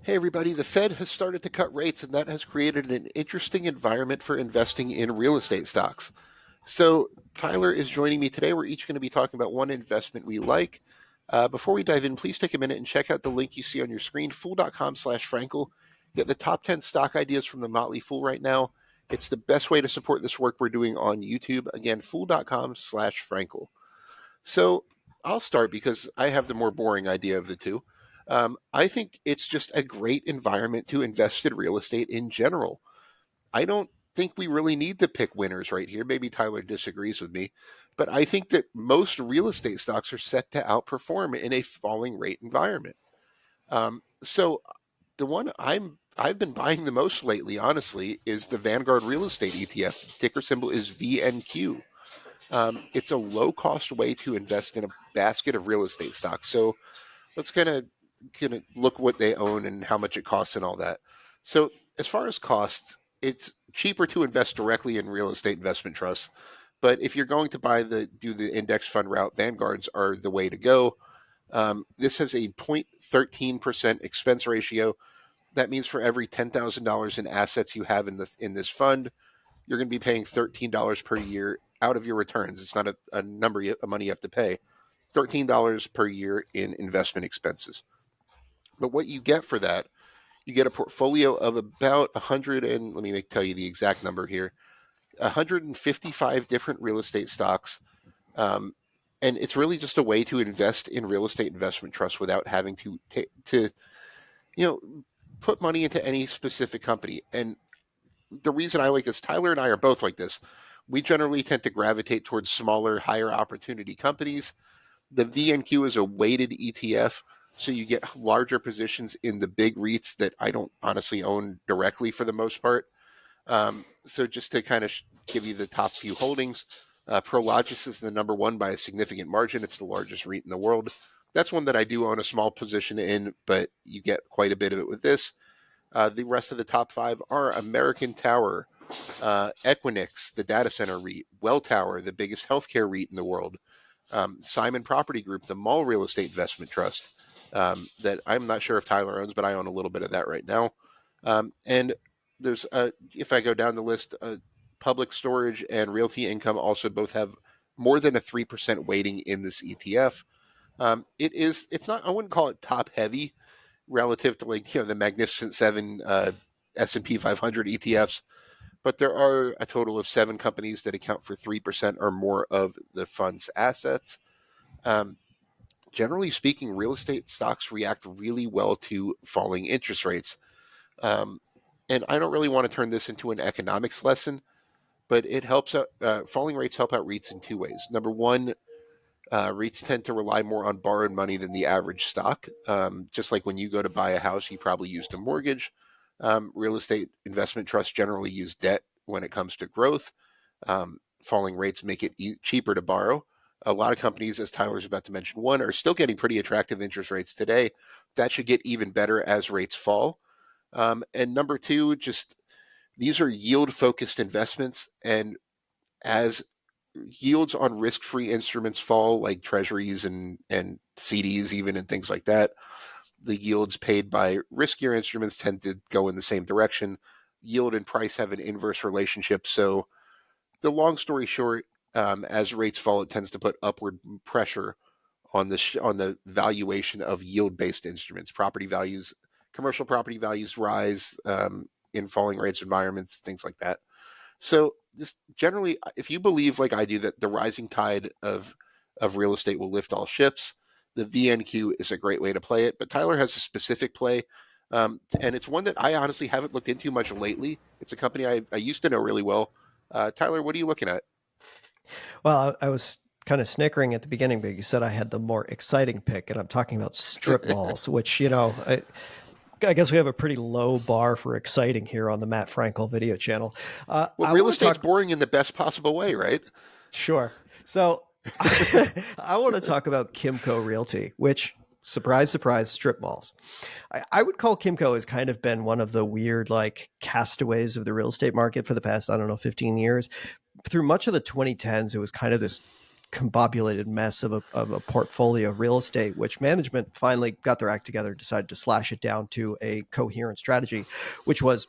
Hey everybody, the Fed has started to cut rates and that has created an interesting environment for investing in real estate stocks. So, Tyler is joining me today. We're each going to be talking about one investment we like. Before we dive in, please take a minute and check out the link you see on your screen, fool.com/Frankel. Get the top 10 stock ideas from the Motley Fool right now. It's the best way to support this work we're doing on YouTube. Again, fool.com/Frankel. So, I'll start because I have the more boring idea of the two. I think it's just a great environment to invest in real estate in general. I don't think we really need to pick winners right here. Maybe Tyler disagrees with me, but I think that most real estate stocks are set to outperform in a falling rate environment. So the one I've been buying the most lately, honestly, is the Vanguard Real Estate ETF. Ticker symbol is VNQ. It's a low cost way to invest in a basket of real estate stocks. So let's kind of look what they own and how much it costs and all that. So as far as costs, it's cheaper to invest directly in real estate investment trusts. But if you're going to do the index fund route, Vanguards are the way to go. This has a 0.13% expense ratio. That means for every $10,000 in assets you have in this fund, you're going to be paying $13 per year out of your returns. It's not a number of money you have to pay. $13 per year in investment expenses. But what you get for that, you get a portfolio of about 100 and let me tell you the exact number here, 155 different real estate stocks. And it's really just a way to invest in real estate investment trusts without having to you know put money into any specific company. And the reason I like this, Tyler and I are both like this. We generally tend to gravitate towards smaller, higher opportunity companies. The VNQ is a weighted ETF, so you get larger positions in the big REITs that I don't honestly own directly for the most part. So just to kind of give you the top few holdings, Prologis is the number one by a significant margin. It's the largest REIT in the world. That's one that I do own a small position in, but you get quite a bit of it with this. The rest of the top five are American Tower, Equinix, the data center REIT, Welltower, the biggest healthcare REIT in the world, Simon Property Group, the mall real estate investment trust, that I'm not sure if Tyler owns, but I own a little bit of that right now. And there's, if I go down the list, Public Storage and Realty Income also both have more than a 3% weighting in this ETF. It's not, I wouldn't call it top heavy relative to the Magnificent Seven, S&P 500 ETFs, but there are a total of 7 companies that account for 3% or more of the fund's assets. Generally speaking, real estate stocks react really well to falling interest rates. And I don't really want to turn this into an economics lesson, but it helps out. Falling rates help out REITs in 2 ways. Number one, REITs tend to rely more on borrowed money than the average stock. Just like when you go to buy a house, you probably used a mortgage. Real estate investment trusts generally use debt when it comes to growth. Falling rates make it cheaper to borrow. A lot of companies, as Tyler's about to mention, one, are still getting pretty attractive interest rates today. That should get even better as rates fall. And number two, just these are yield-focused investments, and as yields on risk-free instruments fall, like treasuries and CDs even and things like that, the yields paid by riskier instruments tend to go in the same direction. Yield and price have an inverse relationship. So the long story short, as rates fall, it tends to put upward pressure on the valuation of yield-based instruments. Property values, commercial property values rise in falling rates environments, things like that. So just generally, if you believe like I do that the rising tide of real estate will lift all ships, the VNQ is a great way to play it. But Tyler has a specific play, and it's one that I honestly haven't looked into much lately. It's a company I used to know really well. Tyler, what are you looking at? Well, I was kind of snickering at the beginning, but you said I had the more exciting pick, and I'm talking about strip malls, which, I guess we have a pretty low bar for exciting here on the Matt Frankel video channel. Well, I real want to estate's talk. boring in the best possible way, right? Sure. So I want to talk about Kimco Realty, which, surprise, surprise, strip malls. I would call Kimco has kind of been one of the weird, like, castaways of the real estate market for the past, I don't know, 15 years. Through much of the 2010s, it was kind of this discombobulated mess of a portfolio of real estate, which management finally got their act together and decided to slash it down to a coherent strategy, which was,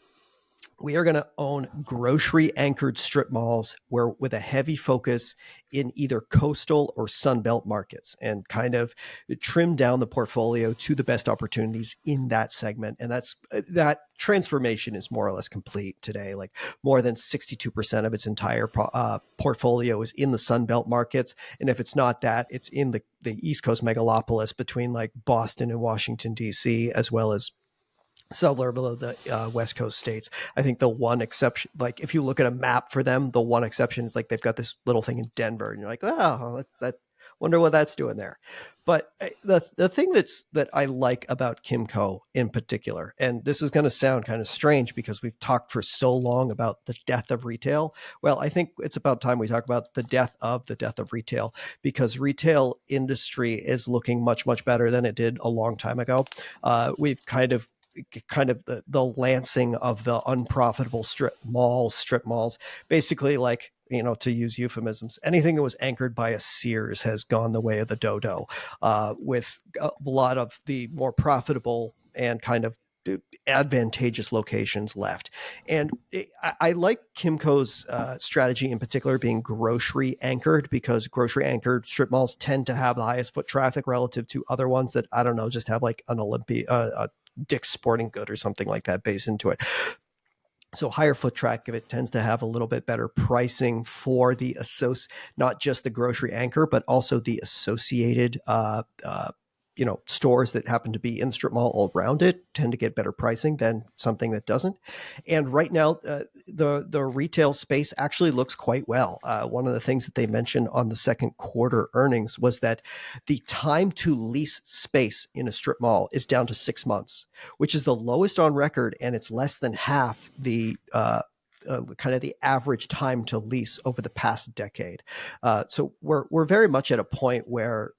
we are going to own grocery anchored strip malls where with a heavy focus in either coastal or Sunbelt markets, and kind of trim down the portfolio to the best opportunities in that segment. And that transformation is more or less complete today. Like more than 62% of its entire portfolio is in the Sunbelt markets. And if it's not that, it's in the East Coast megalopolis between like Boston and Washington, D.C., as well as several of the West Coast states. I think the one exception, like if you look at a map for them, the one exception is like they've got this little thing in Denver, and you're like, oh, that wonder what that's doing there. But the thing that I like about Kimco in particular, and this is going to sound kind of strange because we've talked for so long about the death of retail. Well, I think it's about time we talk about the death of retail, because retail industry is looking much, much better than it did a long time ago. We've kind of the lancing of the unprofitable strip malls, basically, like, to use euphemisms, anything that was anchored by a Sears has gone the way of the dodo, with a lot of the more profitable and kind of advantageous locations left. And I like Kimco's strategy in particular being grocery anchored, because grocery anchored strip malls tend to have the highest foot traffic relative to other ones that, I don't know, just have like an Dick's Sporting Good or something like that based into it. So higher foot traffic, it tends to have a little bit better pricing for the not just the grocery anchor, but also the associated stores that happen to be in the strip mall all around it tend to get better pricing than something that doesn't. And right now, the retail space actually looks quite well. One of the things that they mentioned on the second quarter earnings was that the time to lease space in a strip mall is down to 6 months, which is the lowest on record, and it's less than half the kind of the average time to lease over the past decade. So we're very much at a point where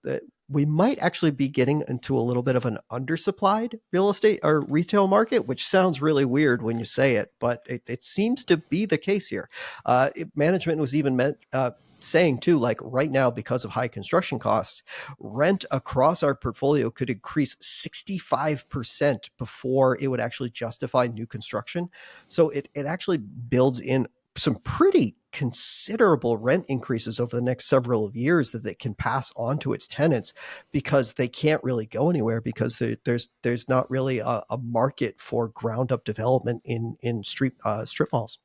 we might actually be getting into a little bit of an undersupplied real estate or retail market, which sounds really weird when you say it, but it seems to be the case here. Management was even saying too, like right now, because of high construction costs, rent across our portfolio could increase 65% before it would actually justify new construction. So it actually builds in some pretty considerable rent increases over the next several years that they can pass on to its tenants, because they can't really go anywhere, because there's not really a market for ground up development in strip malls.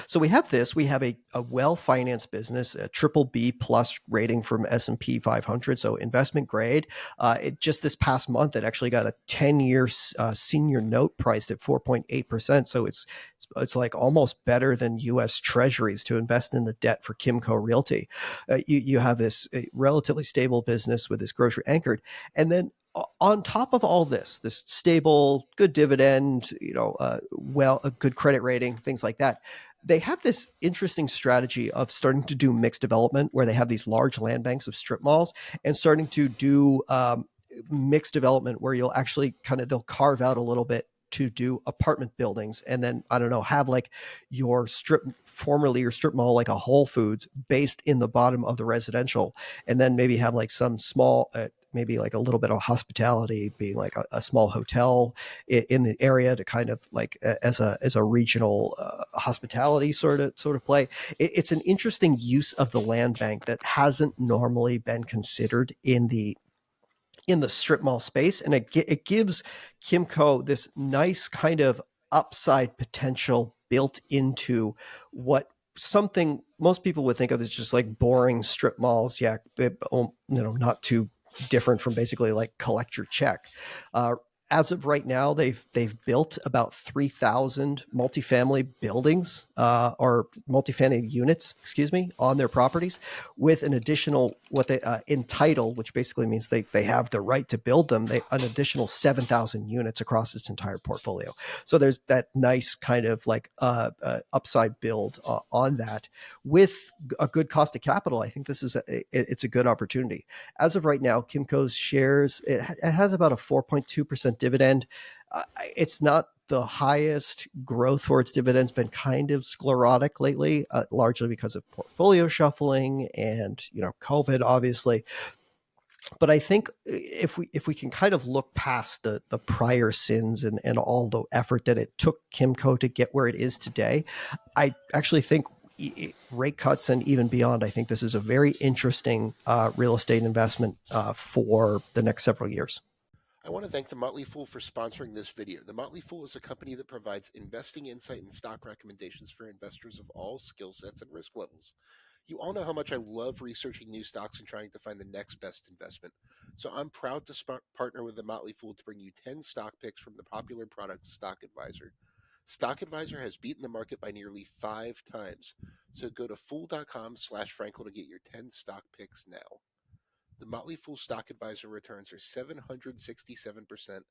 So we have a well-financed business, a triple B plus rating from S&P 500, so investment grade. It just this past month, it actually got a 10-year senior note priced at 4.8%. So it's like almost better than U.S. Treasuries to invest in the debt for Kimco Realty. You have this relatively stable business with this grocery anchored, and then on top of all this stable, good dividend, a good credit rating, things like that, they have this interesting strategy of starting to do mixed development, where they have these large land banks of strip malls and starting to do mixed development where you'll actually they'll carve out a little bit to do apartment buildings, and then, I don't know, have like formerly your strip mall, like a Whole Foods based in the bottom of the residential, and then maybe have like some small maybe like a little bit of hospitality, being like a small hotel in the area to kind of like as a regional hospitality sort of play. It's an interesting use of the land bank that hasn't normally been considered in the strip mall space, and it gives Kimco this nice kind of upside potential built into what something most people would think of as just like boring strip malls. Yeah, not too different from basically like collect your check. As of right now, they've built about 3,000 multifamily buildings or multifamily units, on their properties, with an additional what they entitled, which basically means they have the right to build them. An additional 7,000 units across its entire portfolio. So there's that nice kind of like upside build on that with a good cost of capital. I think this is it's a good opportunity. As of right now, Kimco's shares, it has about a 4.2% dividend. It's not the highest growth for its dividends, been kind of sclerotic lately, largely because of portfolio shuffling and COVID, obviously. But I think if we can kind of look past the prior sins and all the effort that it took Kimco to get where it is today, I actually think rate cuts and even beyond, I think this is a very interesting real estate investment for the next several years. I want to thank The Motley Fool for sponsoring this video. The Motley Fool is a company that provides investing insight and stock recommendations for investors of all skill sets and risk levels. You all know how much I love researching new stocks and trying to find the next best investment. So I'm proud to partner with The Motley Fool to bring you 10 stock picks from the popular product Stock Advisor. Stock Advisor has beaten the market by nearly 5 times. So go to fool.com/Frankel to get your 10 stock picks now. The Motley Fool Stock Advisor returns are 767%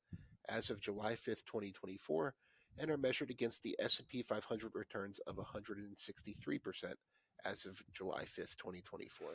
as of July 5th, 2024, and are measured against the S&P 500 returns of 163% as of July 5th, 2024.